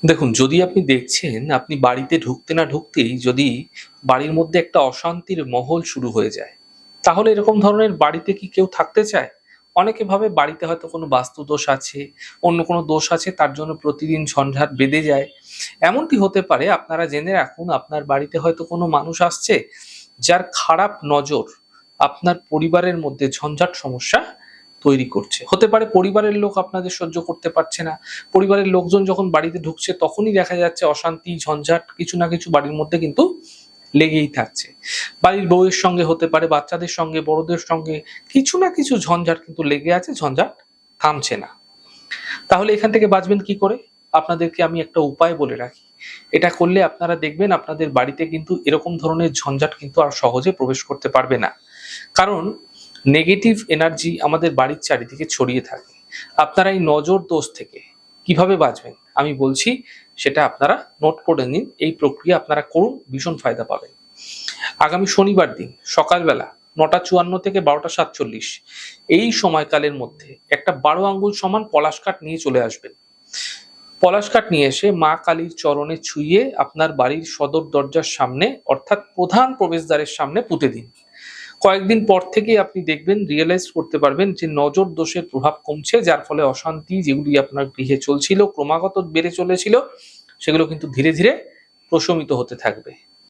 দেখুন, যদি আপনি দেখছেন আপনি বাড়িতে ঢুকতে না ঢুকতেই যদি বাড়ির মধ্যে একটা অশান্তির মহল শুরু হয়ে যায়, তাহলে এরকম ধরনের বাড়িতে কি কেউ থাকতে চায়? অনেকে ভাবে বাড়িতে হয়তো কোনো বাস্তুদোষ আছে, অন্য কোনো দোষ আছে তার জন্য প্রতিদিন ঝঞ্ঝাট বেঁধে যায়। এমনটি হতে পারে আপনারা জেনে রাখুন আপনার বাড়িতে হয়তো কোনো মানুষ আসছে যার খারাপ নজর আপনার পরিবারের মধ্যে ঝঞ্ঝাট সমস্যা তৈরি করছে। হতে পারে পরিবারের লোক আপনাদের সহ্য করতে পারছে না। পরিবারের লোকজন যখন বাড়িতে ঢুকছে তখনই দেখা যাচ্ছে অশান্তি, ঝঞ্ঝাট কিছু না কিছু বাড়ির মধ্যে কিন্তু লেগেই থাকছে। বাড়ির বউয়ের সঙ্গে হতে পারে, বাচ্চাদের সঙ্গে, বড়দের সঙ্গে কিছু না কিছু ঝঞ্ঝাট কিন্তু লেগে আছে, ঝঞ্ঝাট থামছে না। তাহলে এখান থেকে বাঁচবেন কি করে? আপনাদেরকে আমি একটা উপায় বলে রাখি। এটা করলে আপনারা দেখবেন আপনাদের বাড়িতে কিন্তু এরকম ধরনের ঝঞ্ঝাট কিন্তু আর সহজে প্রবেশ করতে পারবে না। কারণ নেগেটিভ এনার্জি আমাদের বাড়ির চারিদিকে ছড়িয়ে থাকে। আপনারা এই নজর দোষ থেকে কিভাবে বাঁচবেন আমি বলছি, সেটা আপনারা নোট করে নিন। এই প্রক্রিয়া আপনারা করুন, ভীষণ ফায়দা পাবেন। আগামী শনিবার দিন সকালবেলা ৯টা ৫৪ থেকে ১২টা ৪৭ এই সময়কালের মধ্যে একটা ১২ আঙ্গুল সমান পলাশ কাঠ নিয়ে চলে আসবেন। পলাশ কাঠ নিয়ে এসে মা কালীর চরণে ছুঁয়ে আপনার বাড়ির সদর দরজার সামনে অর্থাৎ প্রধান প্রবেশদ্বারের সামনে পুঁতে দিন। কয়েকদিন পর থেকেই আপনি দেখবেন, রিয়েলাইজ করতে পারবেন যে নজর দোষের প্রভাব কমছে, যার ফলে অশান্তি যেগুলি আপনার গৃহে চলছিল, ক্রমাগত বেড়ে চলেছিল, সেগুলো কিন্তু ধীরে ধীরে প্রশমিত হতে থাকবে।